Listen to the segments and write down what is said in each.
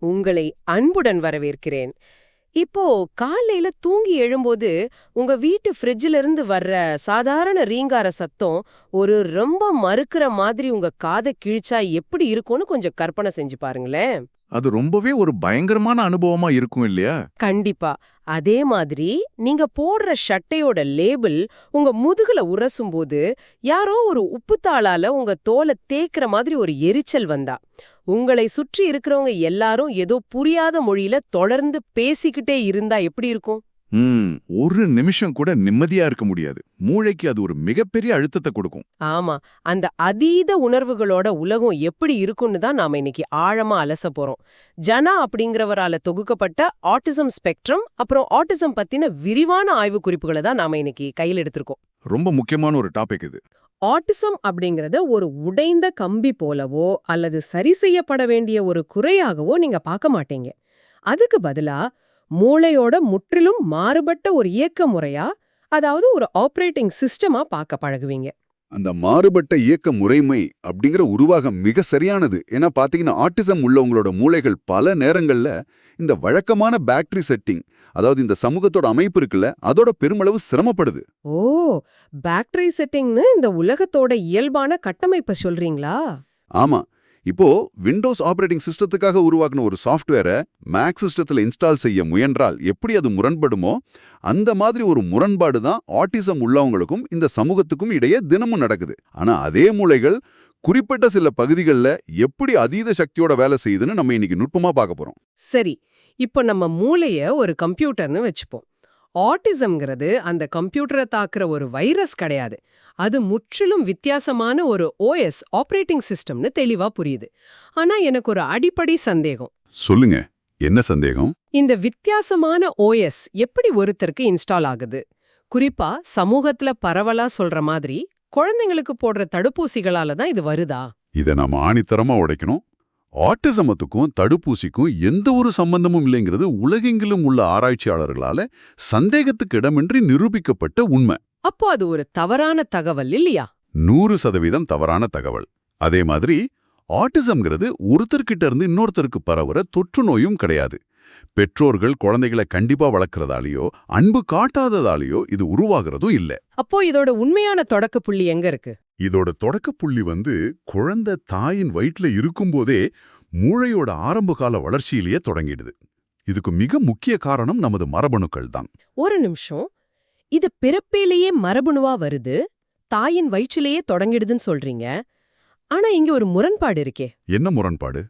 உங்களை அன்புடன் வரவேற்கிறேன். இப்போ காலையில தூங்கி எழும்போது உங்க வீட்டு ஃப்ரிட்ஜ்ல இருந்து வர்ற சாதாரண ரீங்கார சத்தம் ஒரு ரொம்ப மறுக்கிற மாதிரி உங்க காதை கிழிச்சா எப்படி இருக்கும்னு கொஞ்சம் கற்பனை செஞ்சு பாருங்களேன். அது ரொம்பவே ஒரு பயங்கரமான அனுபவமா இருக்கும் இல்லையா? கண்டிப்பா. அதே மாதிரி நீங்க போடுற ஷட்டையோட லேபிள் உங்க முதுகுல உரசும்போது யாரோ ஒரு உப்புத்தாளால உங்க தோலை தேய்க்கிற மாதிரி ஒரு எரிச்சல் வந்தா, உங்களை சுற்றி இருக்கிறவங்க எல்லாரும் ஏதோ புரியாத மொழியில தொடர்ந்து பேசிக்கிட்டே இருந்தா எப்படி இருக்கும்? ஒரு நிமிஷம் கூட நிம்மதியா இருக்க முடியாது. மூளைக்கு அது ஒரு மிகப்பெரிய அழுத்தத்தை கொடுக்கும். ஆமா, அந்த அதீத உணர்வுகளோட உலகம் எப்படி இருக்குன்னு தான் நாம இன்னைக்கு ஆழமா அலச போறோம். ஜனா அப்படிங்கிறவரால தொகுக்கப்பட்ட ஆட்டிசம் ஸ்பெக்ட்ரம், அப்புறம் ஆட்டிசம் பத்தின விரிவான ஆய்வு குறிப்புகளை தான் நாம இன்னைக்கு கையில் எடுத்திருக்கோம். ரொம்ப முக்கியமான ஒரு டாபிக் இது. ஆட்டிசம் அப்படிங்கறத ஒரு உடைந்த கம்பி போலவோ அல்லது சரி செய்யப்பட வேண்டிய ஒரு குறையாகவோ நீங்க பார்க்க மாட்டீங்க. அதுக்கு பதிலா மூளையோட முற்றிலும் மாறுபட்ட ஒரு இயக்க முறையா, அதாவது ஒரு ஆபரேட்டிங் சிஸ்டமா பார்க்க பழகுவீங்க. அந்த மாறுபட்ட இயக்க முறைமை அப்படிங்கிற உருவாகம் மிக சரியானது. ஏன்னா பாத்தீங்கன்னா ஆட்டிசம் உள்ளவங்களோட மூளைகள் பல நேரங்கள்ல இந்த வழக்கமான பேட்டரி செட்டிங், அதாவது இந்த சமூகத்தோட அமைப்பு இருக்குல்ல, அதோட பெருமளவு சிரமப்படுது. ஓ, பேட்டரி செட்டிங்னு இந்த உலகத்தோட இயல்பான கட்டமைப்பை சொல்றீங்களா? ஆமா, இப்போ விண்டோஸ் ஆபரேட்டிங் சிஸ்டத்துக்காக உருவாக்குன ஒரு சாஃப்ட்வேரை மேக் சிஸ்டத்துல இன்ஸ்டால் செய்ய முயன்றால் எப்படி அது முரண்படுமோ, அந்த மாதிரி ஒரு முரண்பாடு தான் ஆட்டிசம் உள்ளவங்களுக்கும் இந்த சமூகத்துக்கும் இடையே தினமும் நடக்குது. ஆனா அதே மூளைகள் குறிப்பிட்ட சில பகுதிகளில் எப்படி அதீத சக்தியோட வேலை செய்யுதுன்னு நம்ம இன்னைக்கு நுட்பமா பார்க்க போறோம். சரி, இப்போ நம்ம மூளைய ஒரு கம்ப்யூட்டர்னு வச்சுப்போம். ஆட்டிசம்ங்கிறது அந்த கம்ப்யூட்டரை தாக்குற ஒரு வைரஸ் கிடையாது. அது முற்றிலும் வித்தியாசமான ஒரு ஓஎஸ், ஆபரேட்டிங் சிஸ்டம்னு தெளிவா புரியுது. ஆனா எனக்கு ஒரு அடிப்படை சந்தேகம். சொல்லுங்க, என்ன சந்தேகம்? இந்த வித்தியாசமான ஓஎஸ் எப்படி ஒருத்தருக்கு இன்ஸ்டால் ஆகுது? குறிப்பா சமூகத்துல பரவலா சொல்ற மாதிரி குழந்தைங்களுக்கு போடுற தடுப்பூசிகளால தான் இது வருதா? இதை நாம ஆணித்தரமா உடைக்கணும். ஆட்டிசமத்துக்கும் தடுப்பூசிக்கும் எந்த ஒரு சம்பந்தமும் இல்லைங்கிறது உலகெங்கிலும் உள்ள ஆராய்ச்சியாளர்களால சந்தேகத்துக்கு இடமின்றி நிரூபிக்கப்பட்ட உண்மை. அப்போ அது ஒரு தவறான தகவல் இல்லையா? 100% தவறான தகவல். அதே மாதிரி ஆட்டிசம்ங்கிறது ஒருத்தர்கிட்ட இருந்து இன்னொருத்தருக்கு பரவுற தொற்று நோயும் கிடையாது. பெற்றோர்கள் குழந்தைகளை கண்டிப்பா வளர்க்கறதாலேயோ அன்பு காட்டாததாலேயோ இது உருவாகிறதும் இல்ல. அப்போ இதோட உண்மையான தொடக்க புள்ளி எங்க இருக்கு? இதோட தொடக்க புள்ளி குழந்தை தாயின் வயிற்றுல இருக்கும்போதே மூளையோட ஆரம்பகால வளர்ச்சியிலேயே தொடங்கிடுது. இதுக்கு மிக முக்கிய காரணம் நமது மரபணுக்கள் தான். ஒரு நிமிஷம், இது பிறப்பேலேயே மரபணுவா வருது, தாயின் வயிற்றிலேயே தொடங்கிடுதுன்னு சொல்றீங்க. ஆனா இங்க ஒரு முரண்பாடு இருக்கே. என்ன முரண்பாடு?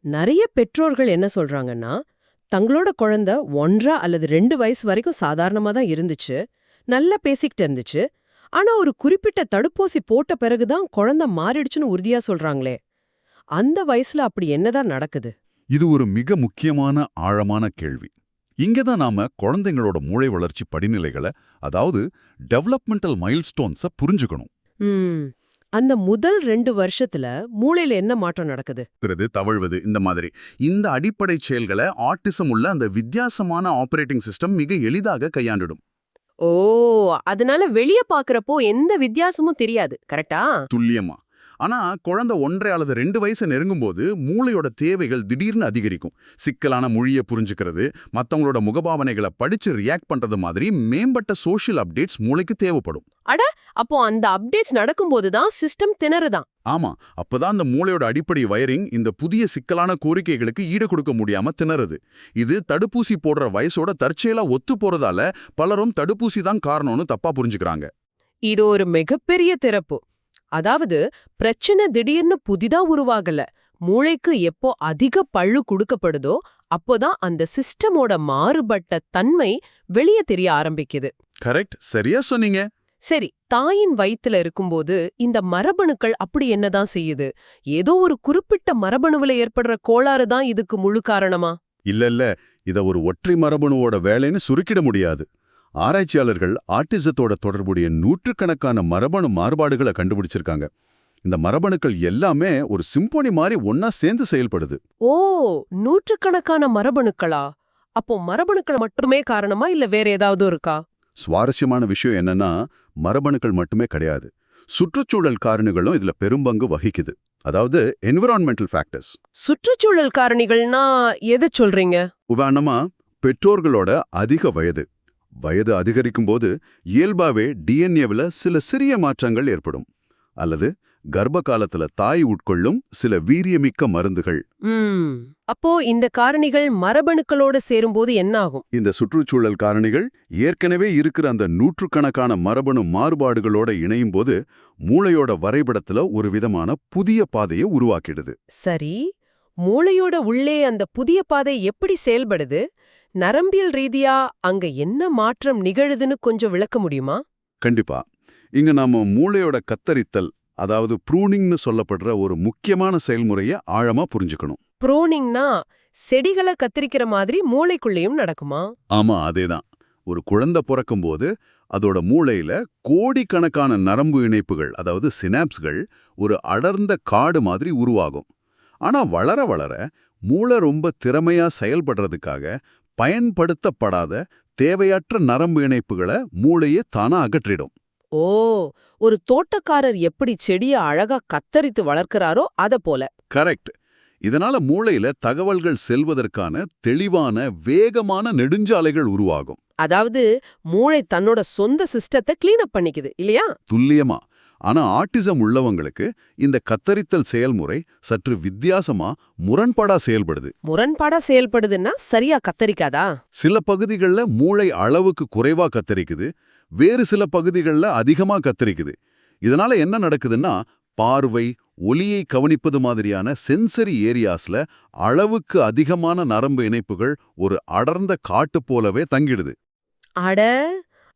நிறைய பெற்றோர்கள் என்ன சொல்றாங்கன்னா, தங்களோட குழந்தை 1 அல்லது 2 வயசு வரைக்கும் சாதாரணமா தான் இருந்துச்சு, நல்லா பேசிக்கிட்டு இருந்துச்சு. ஆனா ஒரு குறிப்பிட்ட தடுப்பூசி போட்ட பிறகுதான் குழந்தை மாறிடுச்சுன்னு உறுதியா சொல்றாங்களே. அந்த வயசுல அப்படி என்னதான் நடக்குது? இது ஒரு மிக முக்கியமான ஆழமான கேள்வி. இங்கதான் நாம குழந்தைங்களோட மூளை வளர்ச்சி படிநிலைகளை, அதாவது டெவலப்மெண்டல் மைல்ஸ்டோன்ஸ புரிஞ்சுக்கணும். அந்த முதல் 2 வருஷத்துல மூளையில என்ன மாற்றம் நடக்குது? தவழ்வது, இந்த மாதிரி இந்த அடிப்படை செயல்களை ஆட்டிசம் உள்ள அந்த வித்தியாசமான ஆபரேட்டிங் சிஸ்டம் மிக எளிதாக கையாண்டிடும். ஓ, அதனால வெளிய பாக்குறப்போ எந்த வித்தியாசமும் தெரியாது, கரெக்டா? துல்லியமா. ஆனா குழந்தை 1 அல்லது 2 வயசு நெருங்கும்போது மூளையோட தேவைகள் திடீர்னு அதிகரிக்கும். சிக்கலான மொழியை புரிஞ்சுக்கிறது, மத்தவங்களோட முகபாவனைகளை படிச்சு ரியாக்ட் பண்றது மாதிரி மேம்பட்ட சோஷியல் அப்டேட்ஸ் மூளைக்கு தேவைப்படும். அட, அப்போ அந்த அப்டேட்ஸ் நடக்கும்போது தான் சிஸ்டம் திணறுதான். ஆமா, அப்பதான் அந்த மூளையோட அடிப்படை வயரிங் இந்த புதிய சிக்கலான கோரிக்கைகளுக்கு ஈடு கொடுக்க முடியாம திணறுது. இது தடுப்பூசி போடுற வயசோட தற்செயலா ஒத்து போறதால பலரும் தடுப்பூசி தான் காரணம்னு தப்பா புரிஞ்சுக்கிறாங்க. இது ஒரு மிகப்பெரிய திறப்பு. அதாவது பிரச்சனை திடீர்னு புதிதா உருவாகல, மூளைக்கு எப்போ அதிக பள்ளு கொடுக்கப்படுதோ அப்போதான் அந்த சிஸ்டமோட மாறுபட்ட தன்மை வெளியே தெரிய ஆரம்பிக்குது. கரெக்ட், சரியா சொன்னீங்க. சரி, தாயின் வயித்துல இருக்கும்போது இந்த மரபணுக்கள் அப்படி என்னதான் செய்யுது? ஏதோ ஒரு குறிப்பிட்ட மரபணுவுல ஏற்படுற கோளாறு தான் இதுக்கு முழு காரணமா? இல்ல, இத ஒரு ஒற்றை மரபணுவோட வேலைன்னு சுருக்கிட முடியாது. ஆராய்ச்சியாளர்கள் ஆட்டிசத்தோட தொடர்புடைய நூற்றுக்கணக்கான மரபணு மாறுபாடுகளை கண்டுபிடிச்சிருக்காங்க. இந்த மரபணுக்கள் எல்லாமே ஒரு சிம்போனி மாதிரி ஒன்னா சேர்ந்து செயல்படுது. ஓ, நூற்றுக்கணக்கான மரபணுக்களா? அப்போ மரபணுக்கள் மட்டுமே காரணமா இல்ல வேற ஏதாவது இருக்கா? சுவாரஸ்யமான விஷயம் என்னன்னா, மரபணுக்கள் மட்டுமே கிடையாது, சுற்றுச்சூழல் காரணிகளும் இதுல பெரும்பங்கு வகிக்குது. அதாவது என்விரான்மெண்டல் ஃபேக்டர்ஸ். சுற்றுச்சூழல் காரணிகள்னா எதை சொல்றீங்க? உதாரணமா பெற்றோர்களோட அதிக வயது அதிகரிக்கும் போது இயல்பாவே டிஎன்ஏவில் சில சிறிய மாற்றங்கள் ஏற்படும். அல்லது கர்ப்ப காலத்துல தாய் உட்கொள்ளும் சில வீரியமிக்க மருந்துகள். அப்போ இந்த காரணிகள் மரபணுக்களோட சேரும்போது என்ன ஆகும்? இந்த சுற்றுச்சூழல் காரணிகள் ஏற்கனவே இருக்கிற அந்த நூற்றுக்கணக்கான மரபணு மாறுபாடுகளோட இணையும் போது மூளையோட வரைபடத்துல ஒரு விதமான புதிய பாதையை உருவாக்கிடுது. சரி, மூளையோட உள்ளே அந்த புதிய பாதை எப்படி செயல்படுது? நரம்பியல் ரீதியா அங்க என்ன மாற்றம் நிகழுதுன்னு கொஞ்சம் விளக்க முடியுமா? கண்டிப்பா. இங்க நாம மூளையோட கத்தரித்தல், அதாவது ப்ரூனிங்னு சொல்லப்படுற ஒரு முக்கியமான செயல்முறையை ஆழமா புரிஞ்சுக்கணும். ப்ரூனிங்னா செடிகளை கத்திரிக்கிற மாதிரி மூளைக்குள்ளேயும் நடக்குமா? ஆமா, அதேதான். ஒரு குழந்தை பிறக்கும்போது அதோட மூளையில கோடிக்கணக்கான நரம்பு இணைப்புகள், அதாவது சினாப்ஸ்கள், ஒரு அடர்ந்த காடு மாதிரி உருவாகும். ஆனா வளர வளர மூளை ரொம்ப திறமையா செயல்படுறதுக்காக பயன்படுத்தப்படாத தேவையற்ற நரம்பு இணைப்புகளை மூளையே தானா அகற்றிடும். ஓ, ஒரு தோட்டக்காரர் எப்படி செடிய அழகா கத்தரித்து வளர்க்கறாரோ அத போல. கரெக்ட். இதனால மூளையில தகவல்கள் செல்வதற்கான தெளிவான வேகமான நெடுஞ்சாலைகள் உருவாகும். அதாவது மூளை தன்னோட சொந்த சிஸ்டத்தை கிளீன் அப் பண்ணிக்குது இல்லையா? துல்லியமா. ஆனா ஆட்டிசம் உள்ளவங்களுக்கு இந்த கத்தரித்தல் செயல்முறை சற்று வித்தியாசமா, முரண்பாடா செயல்படுது. முரண்பாடா செயல்படுதுன்னா சரியா கத்தரிக்காதா? சில பகுதிகள்ல மூளை அளவுக்கு குறைவா கத்தரிக்குது, வேறு சில பகுதிகள்ல அதிகமா கத்தரிக்குது. இதனால என்ன நடக்குதுன்னா, பார்வை, ஒலியை கவனிப்பது மாதிரியான சென்சரி ஏரியாஸ்ல அளவுக்கு அதிகமான நரம்பு இணைப்புகள் ஒரு அடர்ந்த காட்டு போலவே தங்கிடுது. அட,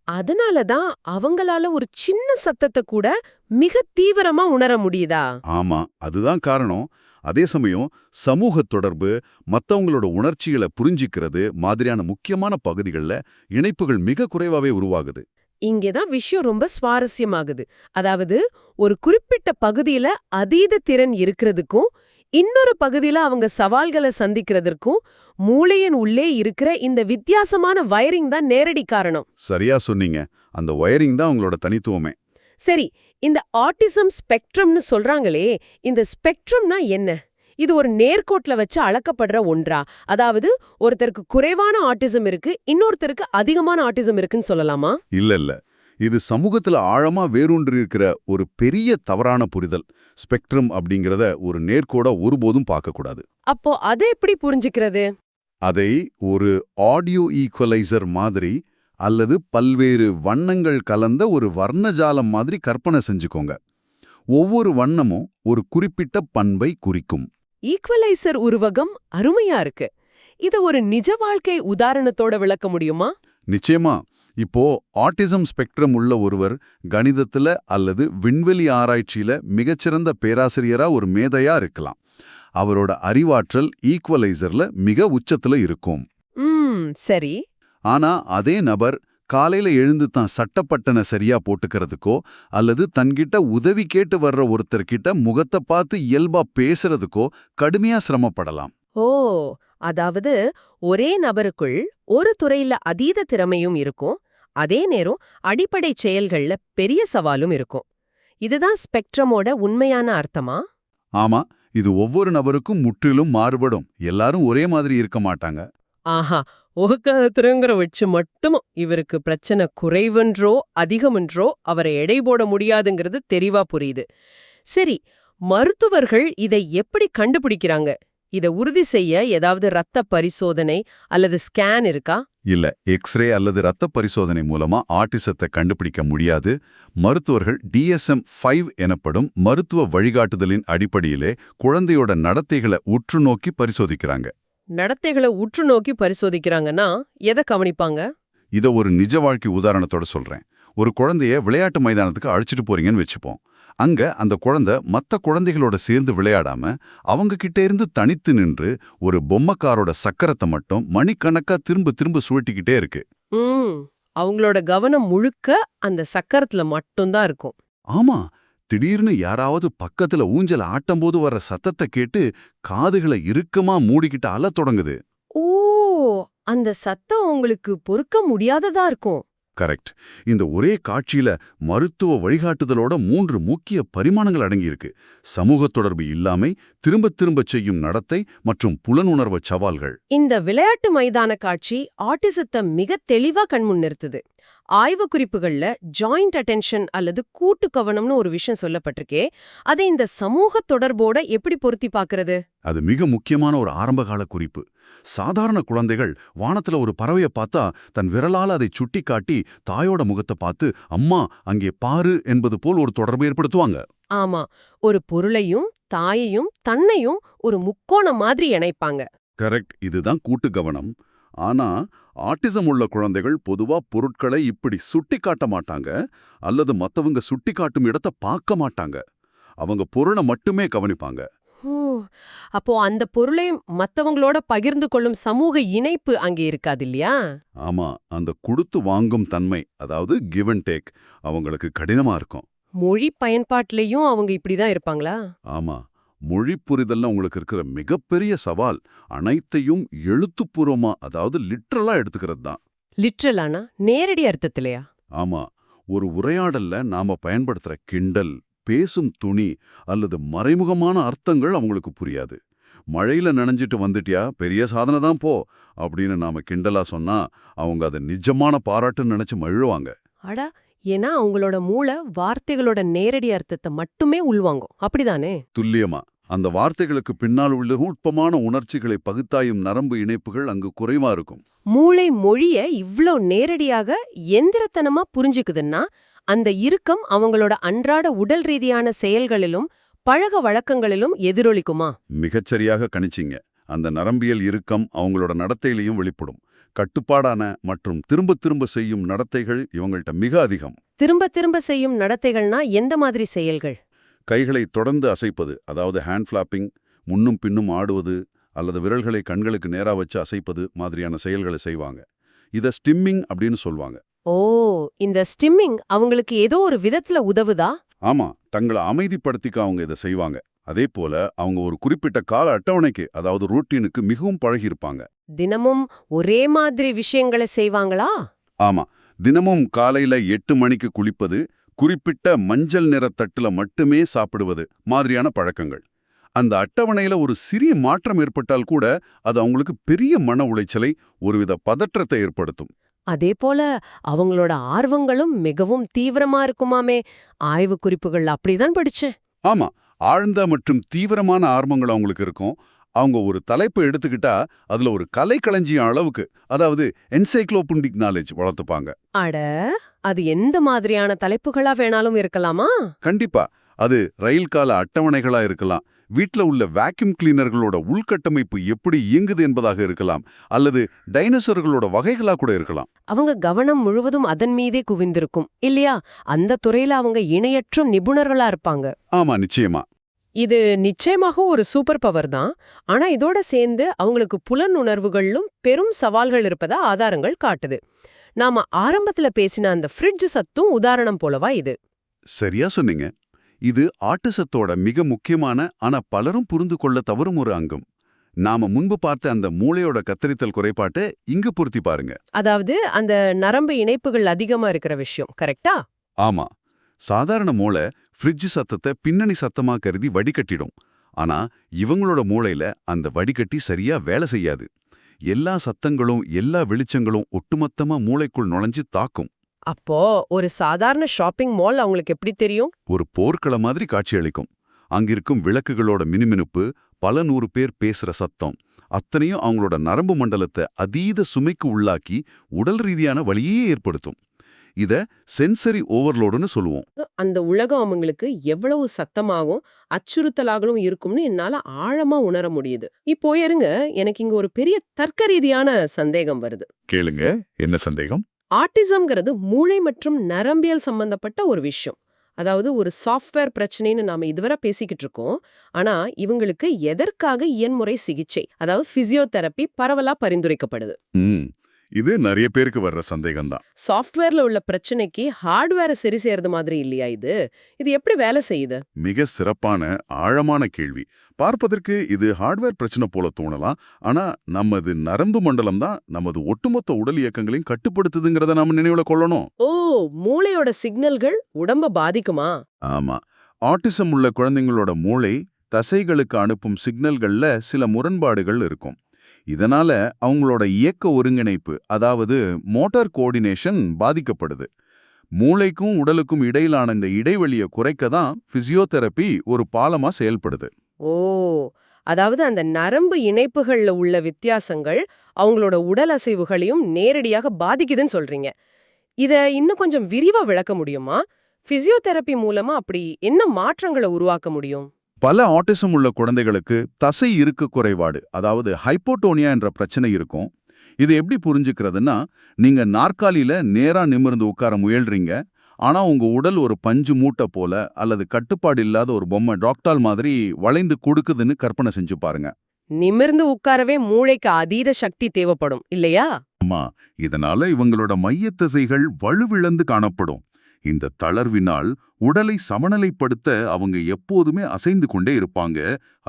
அதனாலதான் அவங்களால ஒரு சின்ன சத்தத்தை கூட மிக தீவிரமா உணர முடியுதா? ஆமா, அதுதான் காரணம். அதே சமயம் சமூக தொடர்பு, மத்தவங்களோட உணர்ச்சிகளை புரிஞ்சிக்கிறது மாதிரியான முக்கியமான பகுதிகளில் இணைப்புகள் மிக குறைவாவே உருவாகுது. இங்கேதான் விஷயம் ரொம்ப சுவாரஸ்யமாகுது. அதாவது ஒரு குறிப்பிட்ட பகுதியில அதீத திறன் இருக்கிறதுக்கும் இன்னொரு பகுதியில அவங்க சவால்களை சந்திக்கிறதுக்கும் மூளையின் உள்ளே இருக்கிற இந்த வித்தியாசமான வயரிங் தான் நேரடி காரணம். சரியா சொன்னீங்க. அந்த வயரிங் தான் அவங்களோட தனித்துவமே. சரி, இந்த ஆட்டிசம் ஸ்பெக்ட்ரம்னு சொல்றாங்களே, இந்த ஸ்பெக்ட்ரம்னா என்ன? இது ஒரு நேர்கோட்ல வச்சு அளக்கப்படுற ஒன்றா? அதாவது ஒருத்தருக்கு குறைவான ஆட்டிசம் இருக்கு, இன்னொருத்தருக்கு அதிகமான ஆட்டிசம் இருக்குன்னு சொல்லலாமா? இல்ல. இது சமூகத்துல ஆழமா வேரூன்றி இருக்கிற ஒரு பெரிய தவறான புரிதல். ஸ்பெக்ட்ரம் அப்படிங்கிறத ஒரு நேர்கோடா ஒருபோதும் பார்க்கக்கூடாது. அப்போ அதை எப்படி புரிஞ்சுக்கிறது? அதை ஒரு ஆடியோ ஈக்குவலைசர் மாதிரி அல்லது பல்வேறு வண்ணங்கள் கலந்த ஒரு வர்ணஜாலம் மாதிரி கற்பனை செஞ்சுக்கோங்க. ஒவ்வொரு வண்ணமும் ஒரு குறிப்பிட்ட பண்பை குறிக்கும். ஈக்குவலைசர் உருவகம் அருமையா இருக்கு. இத ஒரு நிஜ வாழ்க்கை உதாரணத்தோட விளக்க முடியுமா? நிச்சயமா. இப்போ ஆட்டிசம் ஸ்பெக்ட்ரம் உள்ள ஒருவர் கணிதத்துல அல்லது விண்வெளி ஆராய்ச்சியில மிகச்சிறந்த பேராசிரியரா ஒரு மேதையா இருக்கலாம். அவரோட அறிவாற்றல் ஈக்குவலைசர்ல மிக உச்சத்துல இருக்கும். சரி. ஆனா அதே நபர் காலையில எழுந்து தான் சட்டப்பட்டனை சரியா போட்டுக்கிறதுக்கோ அல்லது தன்கிட்ட உதவி கேட்டு வர்ற ஒருத்தர்கிட்ட முகத்தை பார்த்து இயல்பா பேசுறதுக்கோ கடுமையா சிரமப்படலாம். ஓ, அதாவது ஒரே நபருக்குள் ஒரு துறையில அதீத திறமையும் இருக்கும், அதே நேரம் அடிப்படை செயல்கள்ல பெரிய சவாலும் இருக்கும். இதுதான் ஸ்பெக்ட்ரமோட உண்மையான அர்த்தமா? ஆமா, இது ஒவ்வொரு நபருக்கும் முற்றிலும் மாறுபடும். எல்லாரும் ஒரே மாதிரி இருக்க மாட்டாங்க. ஆஹா, ஒழுக்கத்திறங்கிற வச்சு மட்டும் இவருக்கு பிரச்சனை குறைவென்றோ அதிகமென்றோ அவரை எடை போட முடியாதுங்கிறது தெளிவா புரியுது. சரி, மருத்துவர்கள் இதை எப்படி கண்டுபிடிக்கிறாங்க? இதை உறுதி செய்ய ஏதாவது ரத்த பரிசோதனை அல்லது ஸ்கேன் இருக்கா? இல்ல, எக்ஸ்ரே அல்லது ரத்த பரிசோதனை மூலமா ஆட்டிசத்தை கண்டுபிடிக்க முடியாது. மருத்துவர்கள் DSM-5 எனப்படும் மருத்துவ வழிகாட்டுதலின் அடிப்படையிலே குழந்தையோட நடத்தைகளை உற்று நோக்கி பரிசோதிக்கிறாங்க. நடத்தைகளை உற்று நோக்கி பரிசோதிக்கிறாங்கன்னா எதை கவனிப்பாங்க? இத ஒரு நிஜ வாழ்க்கை உதாரணத்தோட சொல்றேன். ஒரு குழந்தைய விளையாட்டு மைதானத்துக்கு அழைச்சிட்டு போறீங்கன்னு வச்சுப்போம். அங்க அந்த குழந்தை மத்த குழந்தைகளோட சேர்ந்து விளையாடாம அவங்க கிட்ட இருந்து தனித்து நின்று ஒரு பொம்மைக்காரோட சக்கரத்தை மட்டும் மணிக்கணக்கா திரும்ப திரும்ப சுழட்டிக்கிட்டே இருக்கு. அவங்களோட கவனம் முழுக்க அந்த சக்கரத்துல மட்டும்தான் இருக்கும். ஆமா, திடீர்னு யாராவது பக்கத்துல ஊஞ்சல ஆட்டம்போது வர்ற சத்தத்தை கேட்டு காதுகளை இறுக்கமா மூடிக்கிட்டு அழத் தொடங்குது. ஓ, அந்த சத்தம் உங்களுக்கு பொறுக்க முடியாததா இருக்கும். கரெக்ட். இந்த ஒரே காட்சியில மருத்துவ வழிகாட்டுதலோட 3 முக்கிய பரிமாணங்கள் அடங்கியிருக்கு. சமூக தொடர்பு இல்லாமை, திரும்ப திரும்ப செய்யும் நடத்தை மற்றும் புலனுணர்வு சவால்கள். இந்த விளையாட்டு மைதான காட்சி ஆட்டிசத்தை மிக தெளிவா கண்முன் நிறுத்துது. ஆய்வு குறிப்புகள்ல ஜாயிண்ட் அட்டென்ஷன் அல்லது கூட்டு கவனம்னு ஒரு விஷயம் சொல்லப்பட்டிருக்கே, அதை இந்த சமூக தொடர்போட எப்படி பொருத்தி பார்க்கறது? அது மிக முக்கியமான ஒரு ஆரம்பகால குறிப்பு. சாதாரண குழந்தைகள் வானத்துல ஒரு பறவைய பார்த்தா தன் விரலால அதை சுட்டி காட்டி தாயோட முகத்தை பார்த்து அம்மா அங்கே பாரு என்பது போல் ஒரு தொடர்பு ஏற்படுத்துவாங்க. ஆமா, ஒரு பொருளையும் தாயையும் தன்னையும் ஒரு முக்கோணம் மாதிரி இணைப்பாங்க. கரெக்ட். இதுதான் கூட்டு கவனம். ஆனா ஆட்டிசம் உள்ள குழந்தைகள் பொதுவா பொருட்களை இப்படி சுட்டி காட்ட மாட்டாங்க, அல்லது மத்தவங்க சுட்டி காட்டும் இடத்தை பார்க்க மாட்டாங்க. அவங்க பொருளை மட்டுமே கவனிப்பாங்க. ஓ, அப்போ அந்த பொருளை மத்தவங்களோட பகிர்ந்து கொள்ளும் சமூக இணைப்பு அங்கே இருக்காது இல்லையா? ஆமா, அந்த கொடுத்து வாங்கும் தன்மை, அதாவது கிவ் அண்ட் டேக், அவங்களுக்கு கடினமா இருக்கும். மொழி பயன்பாட்டிலையும் அவங்க இப்படிதான் இருப்பாங்களா? ஆமா, மொழி புரிதல்ல உங்களுக்கு இருக்கிற மிகப்பெரிய சவால் அனைத்தையும் எழுத்துப்பூர்வமா, அதாவது லிட்ரலா எடுத்துக்கிறது தான். லிட்ரலானா நேரடி அர்த்தத்திலையா? ஆமா, ஒரு உரையாடல்ல நாம பயன்படுத்துற கிண்டல், பேசும் துணி அல்லது மறைமுகமான அர்த்தங்கள் அவங்களுக்கு புரியாது. மழையில நனைஞ்சிட்டு வந்துட்டியா, பெரிய சாதனை தான் போ அப்படின்னு நாம கிண்டலா சொன்னா அவங்க அதை நிஜமான பாராட்டுன்னு நினைச்சு மழுவாங்க. அடா, ஏன்னா அவங்களோட மூளை வார்த்தைகளோட நேரடி அர்த்தத்தை மட்டுமே உள்வாங்கும், அப்படிதானே? துல்லியமா. அந்த வார்த்தைகளுக்கு பின்னால் உள்ள நுட்பமான உணர்ச்சிகளை பகுத்தாயும் நரம்பு இணைப்புகள் அங்கு குறைவா இருக்கும். மூளை மொழிய இவ்ளோ நேரடியாக எந்திரத்தனமா புரிஞ்சுக்குதுன்னா, அந்த இறுக்கம் அவங்களோட அன்றாட உடல் ரீதியான செயல்களிலும் பழக வழக்கங்களிலும் எதிரொலிக்குமா? மிகச்சரியாக கணிச்சிங்க. அந்த நரம்பியல் இறுக்கம் அவங்களோட நடத்தையிலையும் வெளிப்படும். கட்டுப்பாடான மற்றும் திரும்ப திரும்ப செய்யும் நடத்தைகள் இவங்கள்ட்ட மிக அதிகம். திரும்ப திரும்ப செய்யும் நடத்தைகள்னா எந்த மாதிரி செயல்கள்? கைகளை தொடர்ந்து அசைப்பது, அதாவது ஹேண்ட் ஃபிளாப்பிங், முன்னும் பின்னும் ஆடுவது அல்லது விரல்களை கண்களுக்கு நேரா வச்சு அசைப்பது மாதிரியான செயல்களை செய்வாங்க. இத ஸ்டிம்மிங் அப்படின்னு சொல்வாங்க. ஓ, இந்த ஸ்டிம்மிங் அவங்களுக்கு ஏதோ ஒரு விதத்துல உதவுதா? ஆமா, தங்களை அமைதிப்படுத்திக்க அவங்க இதை செய்வாங்க. அதே போல அவங்க ஒரு குறிப்பிட்ட கால அட்டவணைக்கு, அதாவது ரூட்டீனுக்கு மிகவும் பழகியிருப்பாங்க. தினமும் ஒரே மாதிரி விஷயங்களை செய்வாங்களா? ஆமா, தினமும் காலையில 8 மணிக்கு குளிப்பது, குறிப்பிட்ட மஞ்சள் நிற தட்டுல மட்டுமே சாப்பிடுவது மாதிரியான பழக்கங்கள். அந்த அட்டவணையில ஒரு சிறிய மாற்றம் ஏற்பட்டால் கூட அது அவங்களுக்கு பெரிய மன உளைச்சலை, ஒருவித பதற்றத்தை ஏற்படுத்தும். அதே போல அவங்களோட ஆர்வங்களும் மிகவும் தீவிரமா இருக்குமாமே. ஆய்வு குறிப்புகள் அப்படிதான் படிச்சேன். ஆமா, ஆழ்ந்த மற்றும் தீவிரமான ஆர்வங்கள் அவங்களுக்கு இருக்கும். அவங்க ஒரு தலைப்பு எடுத்துக்கிட்டா அதுல ஒரு கலைக்களஞ்சியம் அளவுக்கு, அதாவது என்சைக்ளோபீடிக் நாலேஜ் வளர்த்துப்பாங்க. அட, அது எந்த மாதிரியான தலைப்புகளா வேணாலும் இருக்கலாமா? கண்டிப்பா. அது ரயில் கால அட்டவணைகளா இருக்கலாம், வீட்ல உள்ள வேக்யூம் கிளீனர்களோட உள்கட்டமைப்பு எப்படி இயங்குது என்பதாக இருக்கலாம், அல்லது டைனோசர்களோட வகைகளா கூட இருக்கலாம். அவங்க கவனம் முழுவதும் அதன் மீதே குவிந்திருக்கும் இல்லையா? அந்த துறையில அவங்க இணையற்ற நிபுணர்களா இருப்பாங்க. ஆமா, நிச்சயமா. இது நிச்சயமாக ஒரு சூப்பர் பவர் தான். ஆனா இதோட சேர்ந்து அவங்களுக்கு புலனுணர்வுகளிலும் பெரும் சவால்கள் இருப்பதா ஆதாரங்கள் காட்டுது. நாம ஆரம்பத்துல பேசின அந்த ஃப்ரிட்ஜ் சத்தும் உதாரணம் போலவா இது? சரியா சொன்னீங்க. இது ஆட்டிசத்தோட மிக முக்கியமான, ஆனா பலரும் புரிந்து கொள்ள தவறும் ஒரு அங்கம். நாம முன்பு பார்த்த அந்த மூளையோட கத்தரித்தல் குறைபாட்டை இங்கு பொருத்தி பாருங்க. அதாவது அந்த நரம்பு இணைப்புகள் அதிகமா இருக்கிற விஷயம், கரெக்டா? ஆமா, சாதாரண மூளை ஃப்ரிட்ஜ் சத்தத்தை பின்னணி சத்தமா கருதி வடிகட்டிடும். ஆனா இவங்களோட மூளையில அந்த வடிகட்டி சரியா வேலை செய்யாது. எல்லா சத்தங்களும் எல்லா வெளிச்சங்களும் ஒட்டுமொத்தமா மூளைக்குள் நுழைஞ்சு தாக்கும். அப்போ ஒரு சாதாரண ஷாப்பிங் மால் அவங்களுக்கு எப்படி தெரியும்? ஒரு போர்க்களம் மாதிரி காட்சியளிக்கும். அங்கிருக்கும் விளக்குகளோட மினுமினுப்பு, பல 100 பேர் பேசுற சத்தம், அத்தனையும் அவங்களோட நரம்பு மண்டலத்தை அதீத சுமைக்கு உள்ளாக்கி உடல் ரீதியான வலியே ஏற்படுத்தும். இத சென்சரி ஓவர்லோடுன்னு சொல்லுவோம். அந்த உலகம் அவங்களுக்கு எவ்வளவு சத்தமாகவும் அச்சுறுத்தலாகவும் இருக்கும்னு என்னால ஆழமா உணர முடியுது. இப்போ இருங்க, எனக்கு இங்க ஒரு பெரிய தர்க்க ரீதியான சந்தேகம் வருது. கேளுங்க, என்ன சந்தேகம்? ஆட்டிசம்ங்கிறது மூளை மற்றும் நரம்பியல் சம்பந்தப்பட்ட ஒரு விஷயம். அதாவது ஒரு சாஃப்ட்வேர் பிரச்சனைன்னு நாம இதுவரை பேசிக்கிட்டு இருக்கோம். ஆனா இவங்களுக்கு எதற்காக இயன்முறை சிகிச்சை, அதாவது பிசியோதெரப்பி பரவலா பரிந்துரைக்கப்படுது? இது நிறைய பேருக்கு வர்ற சந்தேகம்தான். சாஃப்ட்வேர்ல உள்ள பிரச்சனைக்கு ஹார்ட்வேரை சரி செய்யறது மாதிரி இல்லையா இது? இது எப்படி வேலை செய்யுது? மிக சிறப்பான ஆழமான கேள்வி. பார்ப்பதற்கு இது ஹார்ட்வேர் பிரச்சனை போல தோணலாம். ஆனா நமது நரம்பு மண்டலம் தான் நமது ஒட்டுமொத்த உடல் இயக்கங்களையும் கட்டுப்படுத்துதுங்கிறத நாம நினைவுல கொள்ளணும். ஓ, மூளையோட சிக்னல்கள் உடம்ப பாதிக்குமா? ஆமா, ஆட்டிசம் உள்ள குழந்தைங்களோட மூளை தசைகளுக்கு அனுப்பும் சிக்னல்கள்ல சில முரண்பாடுகள் இருக்கும். இதனால அவங்களோட இயக்க ஒருங்கிணைப்பு, அதாவது மோட்டார் கோஆர்டினேஷன் பாதிக்கப்படுது. மூளைக்கும் உடலுக்கும் இடையிலான இந்த இடைவெளியை குறைக்க தான் பிசியோதெரபி ஒரு பாலமா செயல்படுது. ஓ, அதாவது அந்த நரம்பு இணைப்புகள்ல உள்ள வித்தியாசங்கள் அவங்களோட உடல் அசைவுகளையும் நேரடியாக பாதிக்குதுன்னு சொல்றீங்க. இத இன்னும் கொஞ்சம் விரிவா விளக்க முடியுமா? பிசியோதெரபி மூலமா அப்படி என்ன மாற்றங்களை உருவாக்க முடியும்? பல ஆட்டிசம் உள்ள குழந்தைகளுக்கு தசை இறுக்கு குறைபாடு, அதாவது ஹைப்போடோனியா என்ற பிரச்சனை இருக்கும். இது எப்படி புரிஞ்சுக்கிறதுன்னா, நீங்க நாற்காலியில நேரா நிமிர்ந்து உட்கார முயல்றீங்க. ஆனா உங்க உடல் ஒரு பஞ்சு மூட்டை போல அல்லது கட்டுப்பாடு இல்லாத ஒரு பொம்மை டாக்டால் மாதிரி வளைந்து கொடுக்குதுன்னு கற்பனை செஞ்சு பாருங்க. நிமிர்ந்து உட்காரவே மூளைக்கு அதீத சக்தி தேவைப்படும் இல்லையா? ஆமா, இதனால இவங்களோட மையத்தசைகள் வலுவிழந்து காணப்படும். இந்த தளர்வினால் உடலை சமநிலைப்படுத்த அவங்க எப்போதுமே அசைந்து கொண்டே இருப்பாங்க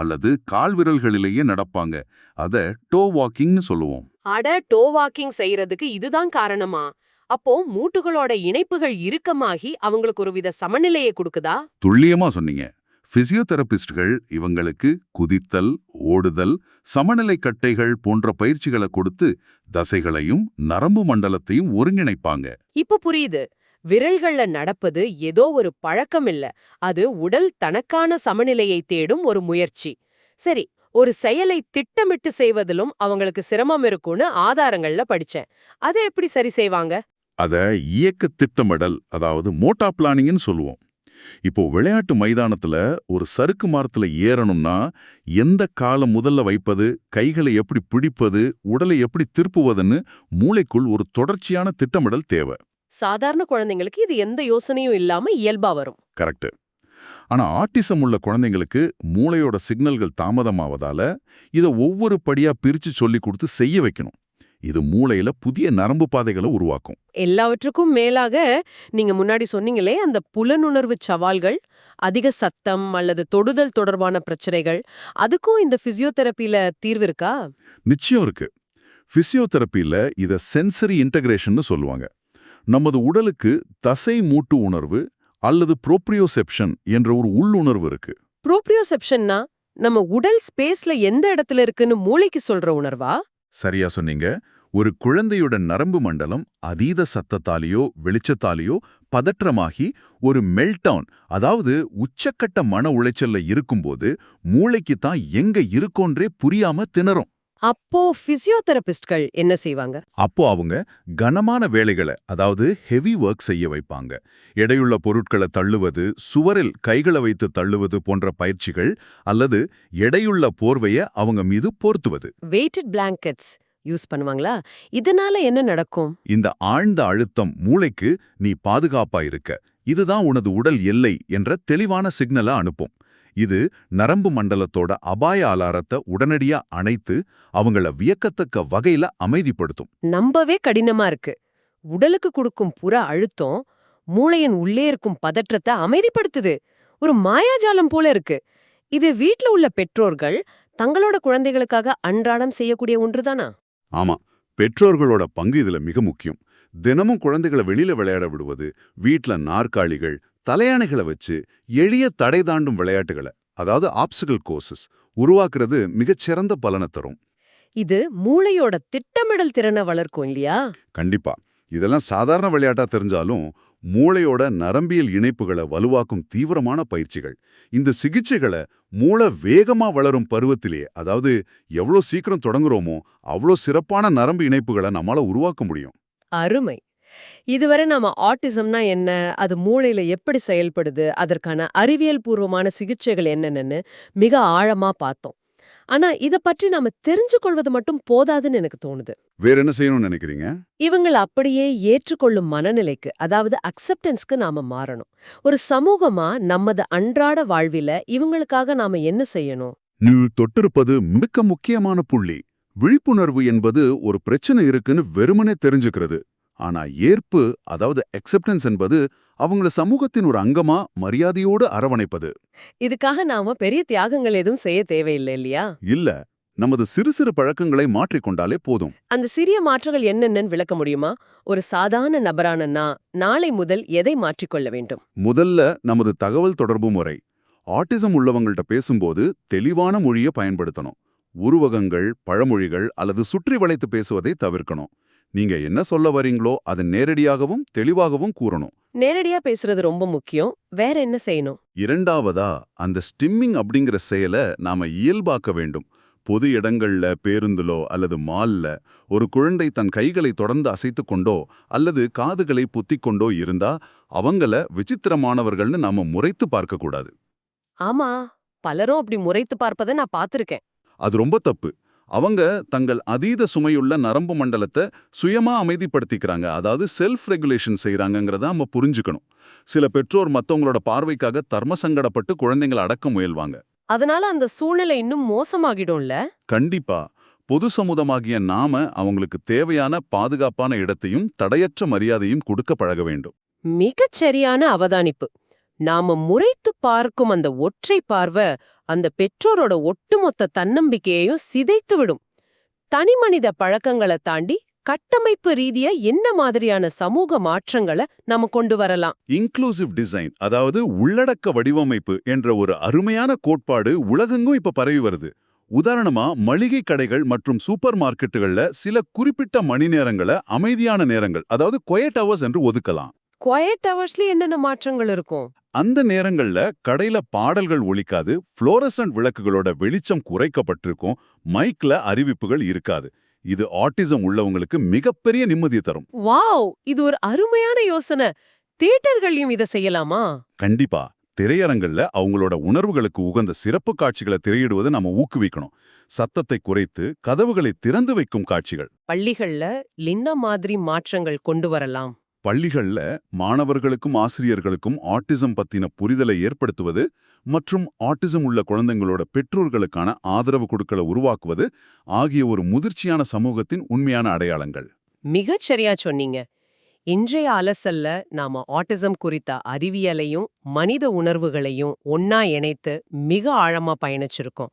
அல்லது கால்விரல்களிலேயே நடப்பாங்க. அத டோ வாக்கிங்னு சொல்லுவோம். அட, டோ வாக்கிங் செய்யறதுக்கு இதுதான் காரணமா? அப்போ மூட்டுகளோட இணைப்புகள் இறுக்கமாகி அவங்களுக்கு ஒருவித சமநிலையை கொடுக்குதா? துல்லியமா சொன்னீங்க. பிசியோதெரபிஸ்டுகள் இவங்களுக்கு குதித்தல், ஓடுதல், சமநிலை கட்டைகள் போன்ற பயிற்சிகளை கொடுத்து தசைகளையும் நரம்பு மண்டலத்தையும் ஒருங்கிணைப்பாங்க. இப்ப புரியுது. விரல்கள்ல நடப்பது ஏதோ ஒரு பழக்கம் இல்ல, அது உடல் தனக்கான சமநிலையை தேடும் ஒரு முயற்சி. சரி, ஒரு செயலை திட்டமிட்டு செய்வதிலும் அவங்களுக்கு சிரமம் இருக்கும்னு ஆதாரங்கள்ல படிச்சேன். அதை எப்படி சரி செய்வாங்க? அத இயக்க திட்டமிடல், அதாவது மோட்டா பிளானிங்னு சொல்லுவோம். இப்போ விளையாட்டு மைதானத்துல ஒரு சறுக்கு மரத்துல ஏறணும்னா எந்த காலம் முதல்ல வைப்பது, கைகளை எப்படி பிடிப்பது, உடலை எப்படி திருப்புவதுன்னு மூளைக்குள் ஒரு தொடர்ச்சியான திட்டமிடல் தேவை. சாதாரண குழந்தைங்களுக்கு இது எந்த யோசனையும் இல்லாம இயல்பா வரும். கரெக்ட். ஆனா ஆட்டிசம் உள்ள குழந்தைங்களுக்கு மூளையோட சிக்னல்கள் தாமதமாவதால இதை ஒவ்வொரு படியா பிரிச்சு சொல்லி கொடுத்து செய்ய வைக்கணும். இது மூளையில புதிய நரம்பு பாதைகளை உருவாக்கும். எல்லாவற்றுக்கும் மேலாக நீங்க முன்னாடி சொன்னீங்களே, அந்த புலனுணர்வு சவால்கள், அதிக சத்தம் அல்லது தொடுதல் தொடர்பான பிரச்சனைகள், அதுக்கும் இந்த பிசியோதெரபில தீர்வு இருக்கா? நிச்சயம் இருக்கு. பிசியோதெரபில இத சென்சரி இன்டகிரேஷன் சொல்லுவாங்க. நமது உடலுக்கு தசை மூட்டு உணர்வு அல்லது ப்ரோப்ரியோசெப்ஷன் என்ற ஒரு உள்ளுணர்வு இருக்கு. ப்ரோப்ரியோசெப்ஷன்னா நம்ம உடல் ஸ்பேஸ்ல எந்த இடத்துல இருக்குன்னு மூளைக்கு சொல்ற உணர்வா? சரியா சொன்னீங்க. ஒரு குழந்தையோட நரம்பு மண்டலம் அதீத சத்தத்தாலேயோ வெளிச்சத்தாலேயோ பதற்றமாகி ஒரு மெல்டவுன், அதாவது உச்சக்கட்ட மன உளைச்சல்ல இருக்கும்போது மூளைக்கு தான் எங்க இருக்கோன்றே புரியாம திணறும். அப்போ பிசியோதெரபிஸ்ட்கள் என்ன செய்வாங்க? அப்போ அவங்க கனமான வேலைகளை, அதாவது ஹெவி ஒர்க் செய்ய வைப்பாங்க. எடையுள்ள பொருட்களை தள்ளுவது, சுவரில் கைகளை வைத்து தள்ளுவது போன்ற பயிற்சிகள் அல்லது எடையுள்ள போர்வையை அவங்க மீது போர்த்துவது. வெயிட்டட் பிளாங்கெட்ஸ் யூஸ் பண்ணுவாங்களா? இதனால என்ன நடக்கும்? இந்த ஆழ்ந்த அழுத்தம் மூளைக்கு நீ பாதுகாப்பா இருக்க, இதுதான் உனது உடல் எல்லை என்ற தெளிவான சிக்னலை அனுப்பும். இது நரம்பு மண்டலத்தோட அபாய அலாரத்தை உடனடியா அணைத்து அவங்கள வியக்கத்தக்க வகையில அமைதிப்படுத்தும். நம்பவே கடினமா இருக்கு. உடலுக்கு கொடுக்கும் புற அழுத்தம் மூளையின் உள்ளே இருக்கும் பதற்றத்தை அமைதிப்படுத்துது. ஒரு மாயாஜாலம் போல இருக்கு. இது வீட்ல உள்ள பெற்றோர்கள் தங்களோட குழந்தைகளுக்காக அன்றாடம் செய்யக்கூடிய ஒன்றுதானா? ஆமா, பெற்றோர்களோட பங்கு இதுல மிக முக்கியம். தினமும் குழந்தைகளை வெளியில விளையாட விடுவது, வீட்ல நாற்காலிகள், தலையாணைகளை வச்சு எளிய தடை தாண்டும் விளையாட்டுகளை, அதாவது ஆப்ஸ்டிகல் கோர்சஸ் உருவாக்குறது மிகச்சிறந்த பலனை தரும். இது மூளையோட திட்டமிடல் திறனை வளர்க்கும் இல்லையா? கண்டிப்பா. இதெல்லாம் சாதாரண விளையாட்டா தெரிஞ்சாலும் மூளையோட நரம்பியல் இணைப்புகளை வலுவாக்கும் தீவிரமான பயிற்சிகள். இந்த சிகிச்சைகளை மூளை வேகமா வளரும் பருவத்திலேயே, அதாவது எவ்வளோ சீக்கிரம் தொடங்குறோமோ அவ்வளோ சிறப்பான நரம்பு இணைப்புகளை நம்மளால உருவாக்க முடியும். அருமை. இதுவரை நாம ஆட்டிசம்னா என்ன, அது மூளையில எப்படி செயல்படுது, அதற்கான அறிவியல் பூர்வமான சிகிச்சைகள் என்னென்னு மிக ஆழமா பார்த்தோம். ஆனா இத பற்றி நாம தெரிஞ்சு கொள்வது மட்டும் போதாதுன்னு எனக்கு தோணுது. வேற என்ன செய்யணும்னு நினைக்கிறீங்க? இவங்களை அப்படியே ஏற்றுக்கொள்ளும் மனநிலைக்கு, அதாவது அக்செப்டன்ஸ்க்கு நாம மாறணும். ஒரு சமூகமா நமது அன்றாட வாழ்வில இவங்களுக்காக நாம என்ன செய்யணும்? நீ தொட்டிருப்பது மிக முக்கியமான புள்ளி. விழிப்புணர்வு என்பது ஒரு பிரச்சனை இருக்குன்னு வெறுமனே தெரிஞ்சுக்கிறது. ஆனா ஏற்பு, அதாவது அக்செப்டன்ஸ் என்பது அவங்கள சமூகத்தின் ஒரு அங்கமா மரியாதையோடு அரவணைப்பது. இதுக்காக நாம பெரிய தியாகங்கள் எதுவும் செய்ய தேவையில்லை இல்லையா? இல்ல, நமது சிறு சிறு பழக்கங்களை மாற்றிக்கொண்டாலே போதும். அந்த சிறிய மாற்றங்கள் என்னென்னு விளக்க முடியுமா? ஒரு சாதாரண நபரான நான் நாளை முதல் எதை மாற்றிக்கொள்ள வேண்டும்? முதல்ல நமது தகவல் தொடர்பு முறை. ஆட்டிசம் உள்ளவங்கள்ட்ட பேசும்போது தெளிவான மொழியை பயன்படுத்தணும். உருவகங்கள், பழமொழிகள் அல்லது சுற்றி வளைத்து பேசுவதை தவிர்க்கணும். நீங்க என்ன சொல்ல வரீங்களோ அதை நேரடியாகவும் தெளிவாகவும் கூறணும். நேரடியா பேசுறது ரொம்ப முக்கியம். வேற என்ன செய்யணும்? இரண்டாவதா, அந்த ஸ்டிம்மிங் அப்படிங்கிற செயலை நாம இயல்பாக்க வேண்டும். பொது இடங்கள்ல, பேருந்துலோ அல்லது மால்ல ஒரு குழந்தை தன் கைகளை தொடர்ந்து அசைத்து கொண்டோ அல்லது காதுகளை புத்திக் கொண்டோ இருந்தா அவங்கள விசித்திரமானவர்கள்னு நாம முறைத்து பார்க்கக்கூடாது. ஆமா, பலரும் அப்படி முறைத்து பார்ப்பதை நான் பார்த்திருக்கேன். அது ரொம்ப தப்பு. அவங்க தங்கள் அதீத சுமையுள்ள நரம்பு மண்டலத்தை சுயமா அமைதிப்படுத்திக்கிறாங்க, அதாவது செல்ஃப் ரெகுலேஷன் செய்யறாங்கிறத நம்ம புரிஞ்சுக்கணும். சில பெற்றோர் மத்தவங்களோட பார்வைக்காக தர்ம சங்கடப்பட்டு குழந்தைங்களை அடக்க முயல்வாங்க. அதனால அந்த சூழ்நிலை இன்னும் மோசமாகிடும்ல. கண்டிப்பா. பொது சமூகமாகிய நாம அவங்களுக்கு தேவையான பாதுகாப்பான இடத்தையும் தடையற்ற மரியாதையும் கொடுக்க பழக வேண்டும். மிகச் சரியான அவதானிப்பு. நாம முறைத்து பார்க்கும் அந்த ஒற்றை பார்வை அந்த பெற்றோரோட ஒட்டுமொத்த தன்னம்பிக்கையையும் சிதைத்து விடும். தனிமனித பழக்கங்களை தாண்டி கட்டமைப்பு ரீதியா என்ன மாதிரியான சமூக மாற்றங்களை நாம கொண்டு வரலாம்? இன்க்ளூசிவ் டிசைன், அதாவது உள்ளடக்க வடிவமைப்பு என்ற ஒரு அருமையான கோட்பாடு உலகெங்கும் இப்ப பரவி வருது. உதாரணமா, மளிகை கடைகள் மற்றும் சூப்பர் மார்க்கெட்டுகள்ல சில குறிப்பிட்ட மணி நேரங்களை அமைதியான நேரங்கள், அதாவது குவைட் ஹவர்ஸ் என்று ஒதுக்கலாம். குவைட் ஹவர்ஸ்ல என்னென்ன மாற்றங்கள் இருக்கும்? அந்த நேரங்கள்ல கடையில பாடல்கள் ஒலிக்காது, புளோரசன்ட் விளக்குகளோட வெளிச்சம் குறைக்கப்பட்டிருக்கும், மைக்ல அறிவிப்புகள் இருக்காது. இது ஆட்டிசம் உள்ளவங்களுக்கு மிகப்பெரிய நிம்மதியை தரும். வாவ், இது ஒரு அருமையான யோசனை. தியேட்டர்களையும் இதை செய்யலாமா? கண்டிப்பா. திரையரங்கள்ல அவங்களோட உணர்வுகளுக்கு உகந்த சிறப்பு காட்சிகளை திரையிடுவதை நாம ஊக்குவிக்கணும். சத்தத்தை குறைத்து கதவுகளை திறந்து வைக்கும் காட்சிகள். பள்ளிகள்ல லின்ன மாதிரி மாற்றங்கள் கொண்டு வரலாம். பள்ளிகள்ல மாணவர்களுக்கும் ஆசிரியர்களுக்கும் ஆட்டிசம் பத்தின புரிதலை ஏற்படுத்துவது மற்றும் ஆட்டிசம் உள்ள குழந்தைங்களோட பெற்றோர்களுக்கான ஆதரவு குழுக்களை உருவாக்குவது ஆகிய ஒரு முதிர்ச்சியான சமூகத்தின் உண்மையான அடையாளங்கள். மிகச் சரியா சொன்னீங்க. இன்றைய அலசல்ல நாம ஆட்டிசம் குறித்த அறிவியலையும் மனித உணர்வுகளையும் ஒன்னா இணைத்து மிக ஆழமா பயணிச்சிருக்கோம்.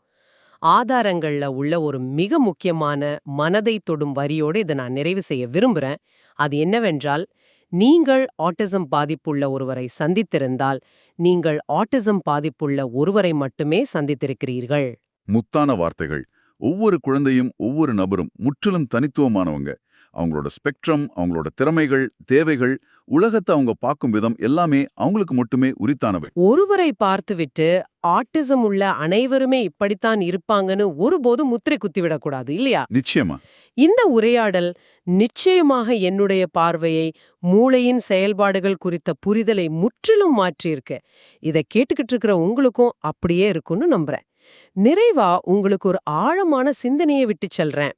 ஆதாரங்கள்ல உள்ள ஒரு மிக முக்கியமான மனதை தொடும் வரியோடு இதை நான் நிறைவு செய்ய விரும்புறேன். அது என்னவென்றால், நீங்கள் ஆட்டிசம் பாதிப்புள்ள ஒருவரை சந்தித்திருந்தால் நீங்கள் ஆட்டிசம் பாதிப்புள்ள ஒருவரை மட்டுமே சந்தித்திருக்கிறீர்கள். முத்தான வார்த்தைகள். ஒவ்வொரு குழந்தையும் ஒவ்வொரு நபரும் முற்றிலும் தனித்துவமானவங்க. அவங்களோட ஸ்பெக்ட்ரம், அவங்களோட திறமைகள், தேவைகள், உலகத்தை அவங்க பார்க்கும் விதம் எல்லாமே அவங்களுக்கு மட்டுமே உரித்தானவை. ஒருவரை பார்த்துவிட்டு ஆட்டிசம் உள்ள அனைவருமே இப்படித்தான் இருப்பாங்கன்னு ஒருபோதும் முத்திரை குத்திவிடக்கூடாது இல்லையா? நிச்சயமா. இந்த உரையாடல் நிச்சயமாக என்னுடைய பார்வையை, மூளையின் செயல்பாடுகள் குறித்த புரிதலை முற்றிலும் மாற்றியிருக்கு. இதை கேட்டுக்கிட்டு இருக்கிற உங்களுக்கும் அப்படியே இருக்கும்னு நம்புறேன். நிறைவா உங்களுக்கு ஒரு ஆழமான சிந்தனையை விட்டு செல்றேன்.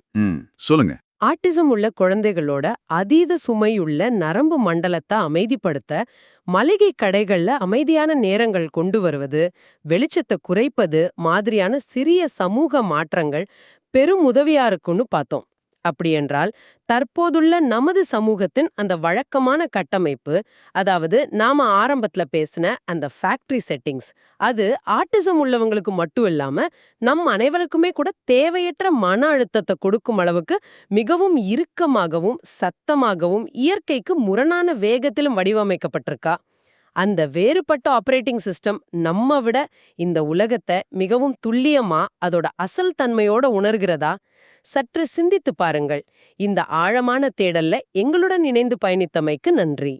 சொல்லுங்க. ஆட்டிசம் உள்ள குழந்தைகளோட அதீத சுமையுள்ள நரம்பு மண்டலத்தை அமைதிப்படுத்த மளிகை கடைகள்ல அமைதியான நேரங்கள் கொண்டு வருவது, வெளிச்சத்தை குறைப்பது மாதிரியான சிறிய சமூக மாற்றங்கள் பெரும் உதவியா இருக்குன்னு பார்த்தோம். அப்படியென்றால் தற்போதுள்ள நமது சமூகத்தின் அந்த வழக்கமான கட்டமைப்பு, அதாவது நாம ஆரம்பத்துல பேசின அந்த ஃபேக்டரி செட்டிங்ஸ், அது ஆட்டிசம் உள்ளவங்களுக்கு மட்டும் இல்லாம நம் அனைவருக்குமே கூட தேவையற்ற மன அழுத்தத்தை கொடுக்கும் அளவுக்கு மிகவும் இறுக்கமாகவும் சத்தமாகவும் இயற்கைக்கு முரணான வேகத்திலும் வடிவமைக்கப்பட்டிருக்கா? அந்த வேறுபட்ட ஆபரேட்டிங் சிஸ்டம் நம்ம விட இந்த உலகத்தை மிகவும் துல்லியமா அதோட அசல் தன்மையோட உணர்கிறதா? சற்று சிந்தித்து பாருங்கள். இந்த ஆழமான தேடல்ல எங்களுடன் இணைந்து பயணித்தமைக்கு நன்றி.